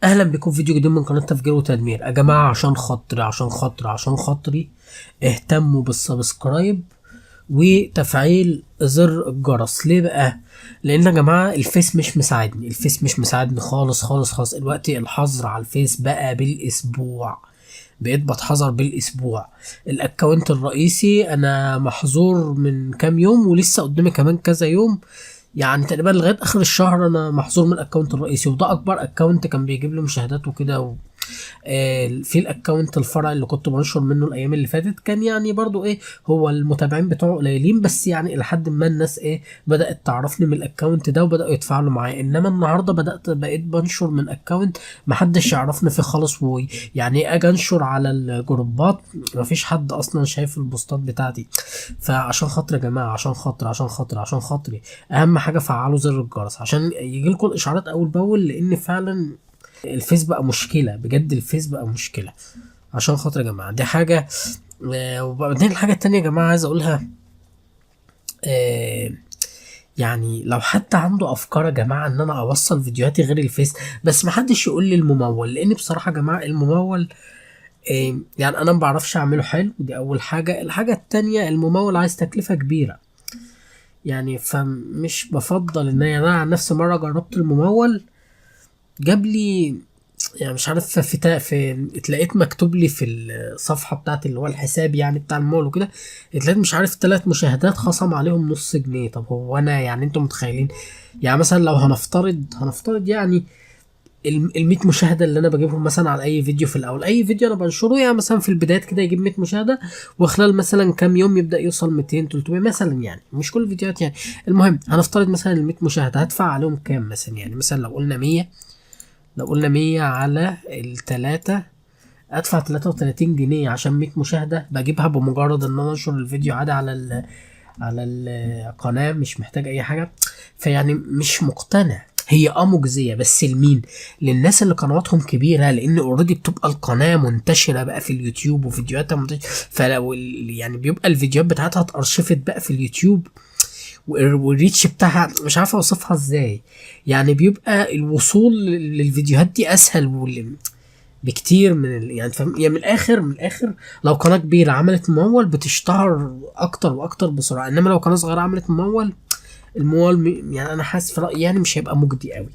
اهلا بكم في فيديو جديد من قناه تفجير وتدمير. يا جماعه عشان خاطري اهتموا بالسبسكرايب وتفعيل زر الجرس. ليه بقى؟ لان يا جماعه الفيس مش مساعدني خالص خالص خالص. دلوقتي الحظر على الفيس بقى بالاسبوع، بقيت بتحذر بالاسبوع. الاكونت الرئيسي انا محظور من كام يوم، ولسه قدامي كمان كذا يوم، يعني تقريبا لغايه اخر الشهر انا محظور من الاكونت الرئيسي. وده اكبر اكونت كان بيجيب لي مشاهدات وكده. في الاكونت الفرع اللي كنت بنشر منه الايام اللي فاتت كان يعني برضو هو المتابعين بتوعه قليلين، بس يعني لحد ما الناس بدات تعرفني من الاكونت ده وبداوا يتفاعلوا معايا. انما النهارده بقيت بنشر من اكونت محدش يعرفني فيه خالص، ويعني اجي انشر على الجروبات مفيش حد اصلا شايف البوستات بتاعتي. فعشان خاطر يا جماعه، عشان خاطري اهم حاجه فعلوا زر الجرس عشان يجي لكم الاشعارات اول باول، لان فعلا الفيس بقى مشكله بجد. الفيس بقى مشكله. عشان خاطر يا جماعه دي حاجه. وبعدين الحاجه التانية يا جماعه عايز اقولها، آه، يعني لو حتى عنده افكار يا جماعه ان انا اوصل فيديوهاتي غير الفيس، بس محدش يقول لي الممول، لان بصراحه يا جماعه الممول يعني انا ما بعرفش اعمله حلو. دي اول حاجه. الحاجه التانية الممول عايز تكلفه كبيره، يعني فمش بفضل ان انا عن نفسي مره جربت الممول جاب لي، يعني مش عارف في اتلاقيت مكتوب لي في الصفحه بتاعت اللي هو الحساب يعني بتاع المول وكده، اتلاقيت مش عارف 3 مشاهدات خصم عليهم نص جنيه. طب هو انا يعني انتم متخيلين؟ يعني مثلا لو هنفترض يعني ال 100 مشاهده اللي انا بجيبهم مثلا على اي فيديو، في الاول اي فيديو انا بنشره يعني مثلا في البدايات كده يجيب 100 مشاهده، وخلال مثلا كام يوم يبدا يوصل 200 300 مثلا، يعني مش كل الفيديوهات يعني. المهم هنفترض مثلا ال 100 مشاهده هدفع عليهم كام مثلا، يعني مثلا لو قلنا 100 على التلاتة، ادفع 33 جنيه عشان 100 مشاهدة بجيبها بمجرد ان انا انشر الفيديو عادي على القناة، مش محتاج اي حاجة. فيعني مش مقتنع. هي مجزية، بس لمين؟ للناس اللي قنواتهم كبيرة، لان اوريدي بتبقى القناة منتشرة بقى في اليوتيوب وفيديوهاتها منتشرة. فلو يعني بيبقى الفيديوهات بتاعتها اتأرشفت بقى في اليوتيوب، والريتش بتاعها مش عارف اوصفها ازاي. يعني بيبقى الوصول للفيديوهات دي اسهل بكتير من يعني فاهم يعني. من الاخر لو قناه كبيره عملت ممول بتشتهر اكتر واكتر بسرعه، انما لو قناه صغيره عملت ممول، يعني انا حاسس في رايي يعني مش هيبقى مجدي قوي.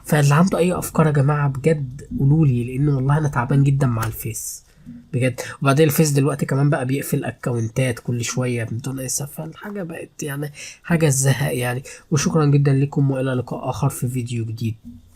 فاللي عنده اي افكار يا جماعه بجد قولوا لي، لان والله انا تعبان جدا مع الفيس بجد. وبعدين الفيس دلوقتي كمان بقى بيقفل اكونتات كل شويه بدون اي سبب، فالحاجه بقت يعني حاجه زهق يعني. وشكرا جدا لكم، والى لقاء اخر في فيديو جديد.